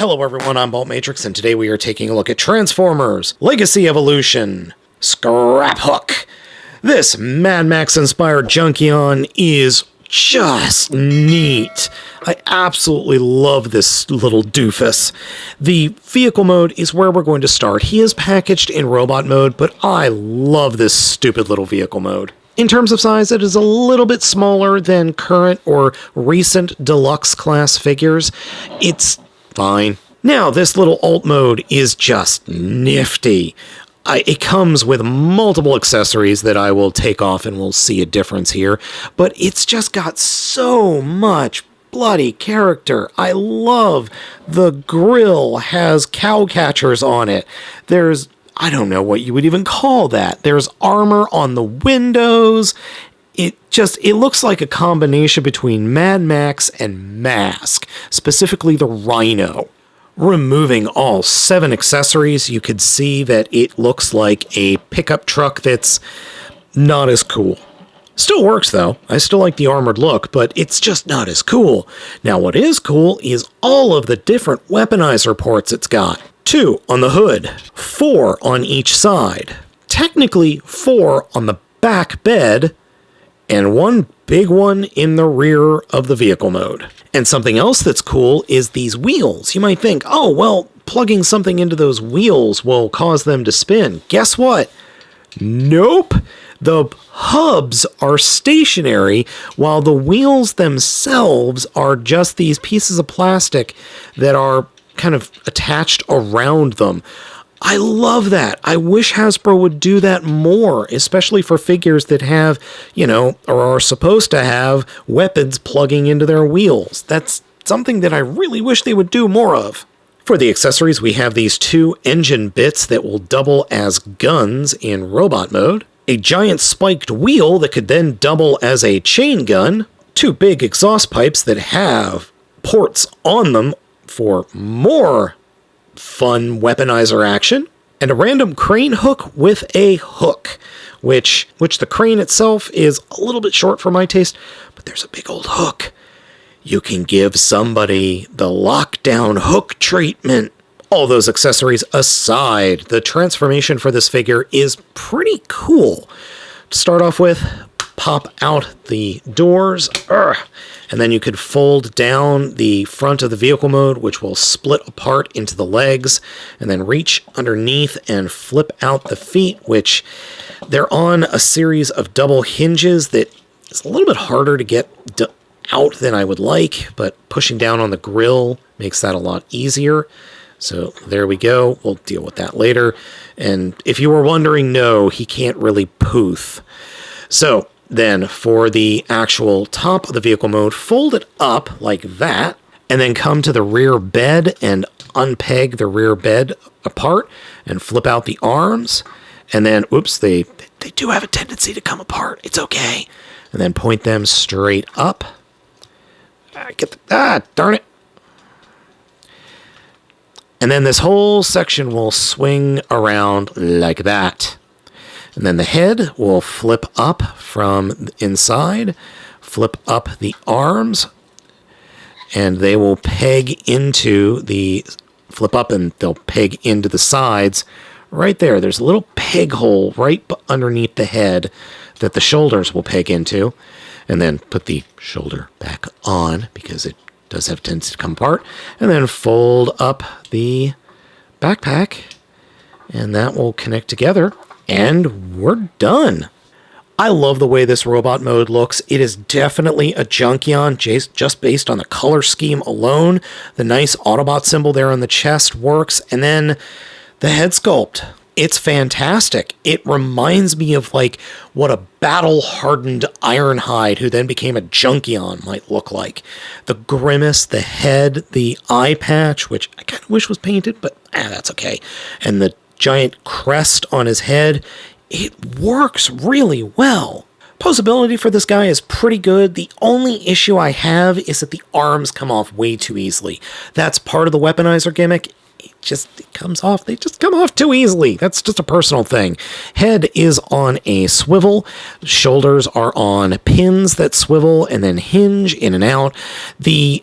Hello everyone, I'm Baltmatrix, and today we are taking a look at Transformers Legacy Evolution SCRAPHOOK. This Mad Max-inspired Junkion is just neat. I absolutely love this little doofus. The vehicle mode is where we're going to start. He is packaged in robot mode, but I love this stupid little vehicle mode. In terms of size, it is a little bit smaller than current or recent Deluxe class figures. It's fine. Now, this little alt mode is just nifty. It comes with multiple accessories that I will take off and we'll see a difference here, but it's just got so much bloody character. I love the grille has cow catchers on it. There's, I don't know what you would even call that. There's armor on the windows. It looks like a combination between Mad Max and Mask, specifically the Rhino. Removing all 7 accessories, you could see that it looks like a pickup truck that's not as cool. Still works though. I still like the armored look, but it's just not as cool. Now what is cool is all of the different Weaponizer ports it's got. 2 on the hood, 4 on each side, technically 4 on the back bed, and 1 big one in the rear of the vehicle mode. And something else that's cool is these wheels. You might think, oh, well, plugging something into those wheels will cause them to spin. Guess what? Nope. The hubs are stationary, while the wheels themselves are just these pieces of plastic that are kind of attached around them. I love that. I wish Hasbro would do that more, especially for figures that have, or are supposed to have weapons plugging into their wheels. That's something that I really wish they would do more of. For the accessories, we have these 2 engine bits that will double as guns in robot mode, a giant spiked wheel that could then double as a chain gun, 2 big exhaust pipes that have ports on them for more fun Weaponizer action, and a random crane hook with a hook, which the crane itself is a little bit short for my taste, but there's a big old hook. You can give somebody the lockdown hook treatment. All those accessories aside, the transformation for this figure is pretty cool. To start off with, pop out the doors, and then you could fold down the front of the vehicle mode, which will split apart into the legs, and then reach underneath and flip out the feet, which they're on a series of double hinges that is a little bit harder to get out than I would like, but pushing down on the grill makes that a lot easier. So there we go. We'll deal with that later. And if you were wondering, no, he can't really poof. So then for the actual top of the vehicle mode, fold it up like that, and then come to the rear bed and unpeg the rear bed apart and flip out the arms. And then, oops, they do have a tendency to come apart. It's okay. And then point them straight up. Darn it. And then this whole section will swing around like that. And then the head will flip up from inside, flip up the arms, and they will peg into the, flip up and they'll peg into the sides. Right there, there's a little peg hole right underneath the head that the shoulders will peg into. And then put the shoulder back on because it does have a tendency to come apart. And then fold up the backpack, and that will connect together. And we're done. I love the way this robot mode looks. It is definitely a Junkion just based on the color scheme alone. The nice Autobot symbol there on the chest works. And then the head sculpt. It's fantastic. It reminds me of like what a battle-hardened Ironhide who then became a Junkion might look like. The grimace, the head, the eye patch, which I kind of wish was painted, but that's okay. And the giant crest on his head, it works really well. Posability for this guy is pretty good. The only issue I have is that the arms come off way too easily. That's part of the Weaponizer gimmick. It comes off. They just come off too easily. That's just a personal thing. Head is on a swivel. Shoulders are on pins that swivel and then hinge in and out. The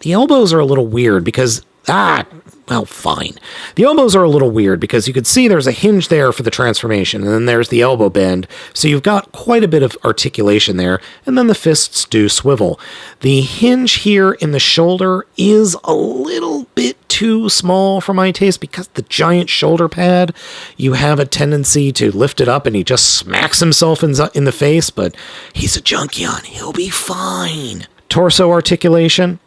elbows are a little weird because Well, fine. The elbows are a little weird because you could see there's a hinge there for the transformation, and then there's the elbow bend, so you've got quite a bit of articulation there, and then the fists do swivel. The hinge here in the shoulder is a little bit too small for my taste because the giant shoulder pad, you have a tendency to lift it up and he just smacks himself in the face, but he's a Junkion. He'll be fine. Torso articulation.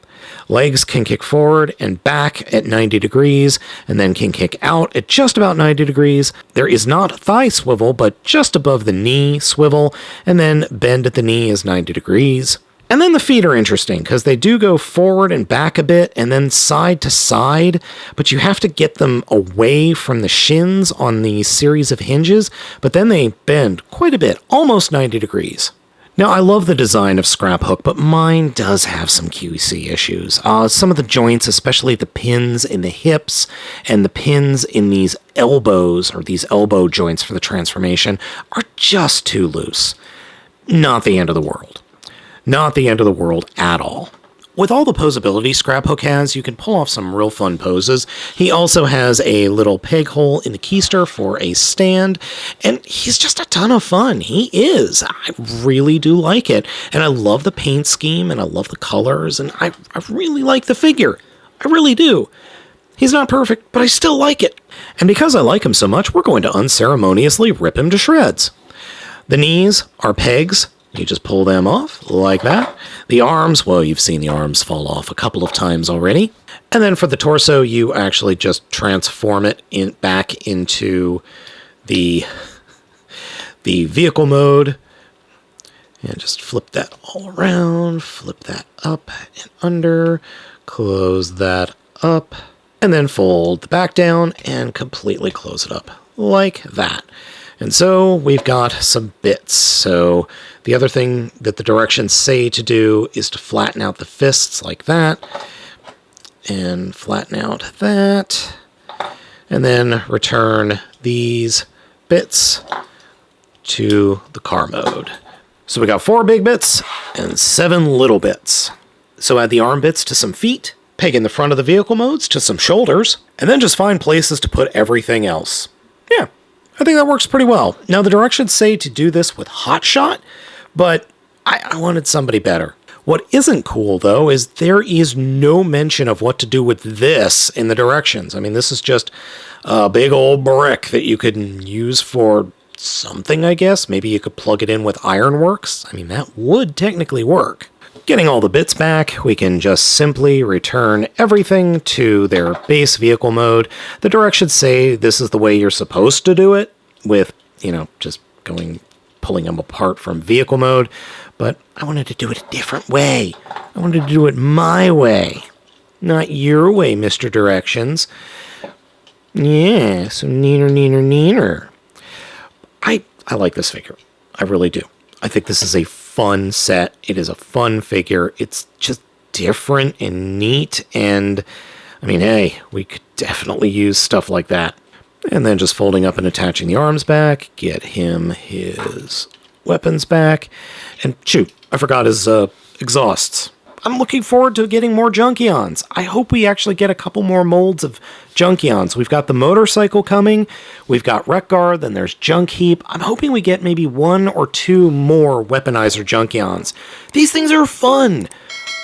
Legs can kick forward and back at 90 degrees, and then can kick out at just about 90 degrees. There is not thigh swivel, but just above the knee swivel, and then bend at the knee is 90 degrees. And then the feet are interesting, because they do go forward and back a bit, and then side to side, but you have to get them away from the shins on the series of hinges, but then they bend quite a bit, almost 90 degrees. Now, I love the design of SCRAPHOOK, but mine does have some QC issues. Some of the joints, especially the pins in the hips and the pins in these elbows, or these elbow joints for the transformation, are just too loose. Not the end of the world. Not the end of the world at all. With all the posability SCRAPHOOK has, you can pull off some real fun poses. He also has a little peg hole in the keister for a stand, and he's just a ton of fun. He is. I really do like it, and I love the paint scheme, and I love the colors, and I really like the figure. I really do. He's not perfect, but I still like it. And because I like him so much, we're going to unceremoniously rip him to shreds. The knees are pegs. You just pull them off, like that. The arms, well, you've seen the arms fall off a couple of times already. And then for the torso, you actually just transform it back into the vehicle mode. And just flip that all around, flip that up and under, close that up, and then fold the back down and completely close it up, like that. And so we've got some bits. So the other thing that the directions say to do is to flatten out the fists like that. And flatten out that. And then return these bits to the car mode. So we got 4 big bits and 7 little bits. So add the arm bits to some feet, peg in the front of the vehicle modes to some shoulders, and then just find places to put everything else. Yeah. I think that works pretty well. Now, the directions say to do this with Hotshot, but I wanted somebody better. What isn't cool, though, is there is no mention of what to do with this in the directions. I mean, this is just a big old brick that you could use for something, I guess. Maybe you could plug it in with Ironworks. I mean, that would technically work. Getting all the bits back, we can just simply return everything to their base vehicle mode. The directions say this is the way you're supposed to do it, with, just pulling them apart from vehicle mode, but I wanted to do it a different way. I wanted to do it my way, not your way, Mr. Directions. Yeah, so neener. I like this figure. I really do. I think this is a fun set. It is a fun figure. It's just different and neat, and I mean, hey, we could definitely use stuff like that. And then just folding up and attaching the arms back, get him his weapons back, and shoot, I forgot his exhausts. I'm looking forward to getting more Junkions. I hope we actually get a couple more molds of Junkions. We've got the motorcycle coming, we've got Wreck-Gar, then there's Junk Heap. I'm hoping we get maybe 1 or 2 more Weaponizer Junkions. These things are fun.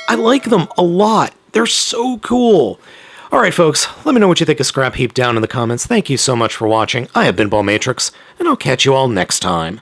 I like them a lot. They're so cool. Alright folks, let me know what you think of Scrap Heap down in the comments. Thank you so much for watching. I have been Baltmatrix, and I'll catch you all next time.